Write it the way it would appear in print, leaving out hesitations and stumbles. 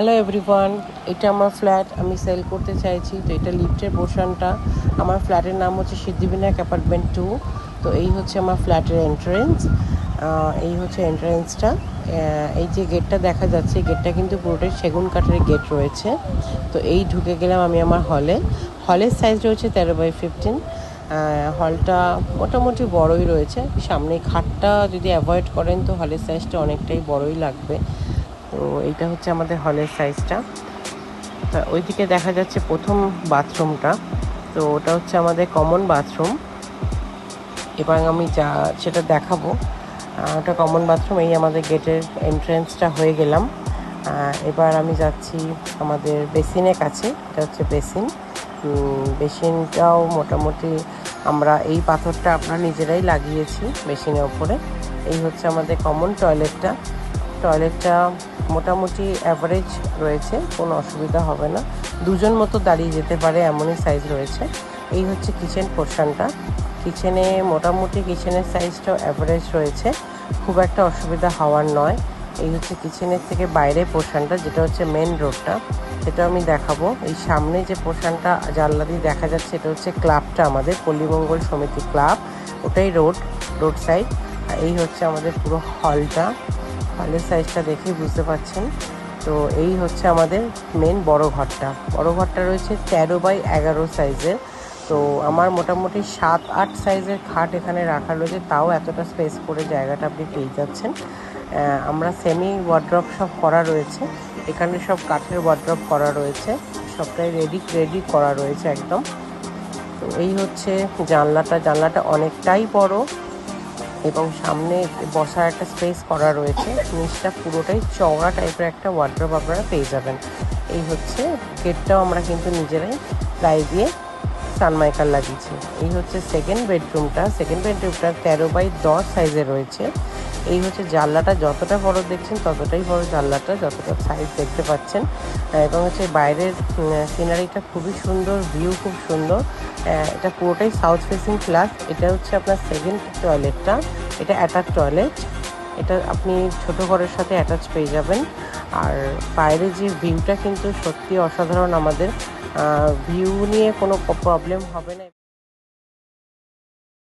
Hello everyone, এটা আমার flat আমি সেল করতে চাইছি। তো এটা লিফটের পোর্শনটা। আমার ফ্ল্যাটের নাম হচ্ছে সিদ্ধিবিনায়ক অ্যাপার্টমেন্ট 2। তো এই হচ্ছে আমার ফ্ল্যাটের এন্ট্রেন্স। এই হচ্ছে এন্ট্রেন্সটা। এই যে গেটটা দেখা যাচ্ছে, গেটটা কিন্তু পুরোটাই সেগুন কাঠের গেট রয়েছে। তো এই ঢুকে গেলাম আমি আমার হলের সাইজ রয়েছে 13x15। হলটা মোটামুটি বড়ই রয়েছে। সামনে খাটটা যদি অ্যাভয়েড করেন তো হলের সাইজটা অনেকটাই বড়ই লাগবে। তো এইটা হচ্ছে আমাদের হলের সাইজটা। তা ওইদিকে দেখা যাচ্ছে প্রথম বাথরুমটা। তো ওটা হচ্ছে আমাদের কমন বাথরুম। এবার আমি যা সেটা দেখাবো। ওটা কমন বাথরুম। এই আমাদের গেটের এন্ট্রেন্সটা হয়ে গেলাম। এবার আমি যাচ্ছি আমাদের বেসিনের কাছে। এটা হচ্ছে বেসিন। বেসিনটাও মোটামুটি আমরা এই পাথরটা আমরা নিজেরাই লাগিয়েছি বেসিনের ওপরে। এই হচ্ছে আমাদের কমন টয়লেটটা মোটামুটি অ্যাভারেজ রয়েছে, কোনো অসুবিধা হবে না। দুজন মতো দাঁড়িয়ে যেতে পারে এমনই সাইজ রয়েছে। এই হচ্ছে কিচেন পোর্শনটা। মোটামুটি কিচেনের সাইজটাও অ্যাভারেজ রয়েছে, খুব একটা অসুবিধা হওয়ার নয়। এই হচ্ছে কিচেনের থেকে বাইরের পোর্শনটা, যেটা হচ্ছে মেন রোডটা, সেটা আমি দেখাবো। এই সামনে যে পোর্শনটা জানলা দিয়ে দেখা যাচ্ছে, এটা হচ্ছে ক্লাবটা, আমাদের পল্লীমঙ্গল সমিতি ক্লাব। ওটাই রোড সাইড। এই হচ্ছে আমাদের পুরো হলের সাইজটা দেখেই বুঝতে পারছেন। তো এই হচ্ছে আমাদের মেন বড় ঘরটা রয়েছে 13x11 সাইজের। তো আমার মোটামুটি 7-8 সাইজের খাট এখানে রাখা রয়েছে, তাও এতটা স্পেস করে জায়গাটা আপনি পেয়ে যাচ্ছেন। আমরা সেমি ওয়ার্ড্রপ সব করা রয়েছে এখানে, সব কাঠের ওয়ার্ড্রপ করা রয়েছে, সবটাই রেডি করা রয়েছে একদম। তো এই হচ্ছে জানলাটা অনেকটাই বড় এবং সামনে বসার একটা স্পেস করা রয়েছে। নিচটা পুরোটাই চওড়া টাইপের একটা ওয়ার্ড্রপ আপনারা পেয়ে যাবেন। এই হচ্ছে গেটটাও আমরা কিন্তু নিজেরাই প্লাই দিয়ে সানমাইকার লাগিয়েছি। এই হচ্ছে সেকেন্ড বেডরুমটা 13x10 সাইজে রয়েছে। এই হচ্ছে জানলাটা, যতটা বড় দেখছেন ততটাই বড় জানলাটা, যতটা সাইজ দেখতে পাচ্ছেন। এবং হচ্ছে বাইরের সিনারিটা খুবই সুন্দর, ভিউ খুব সুন্দর। এটা পুরোটাই সাউথ ফেসিং প্লাস। এটা হচ্ছে আপনার সেকেন্ড টয়লেটটা। এটা অ্যাটাচ টয়লেট। এটা আপনি ছোট ঘরের সাথে অ্যাটাচ পেয়ে যাবেন। আর বাইরে যে ভিউটা কিন্তু সত্যি অসাধারণ। আমাদের ভিউ নিয়ে কোনো প্রবলেম হবে না।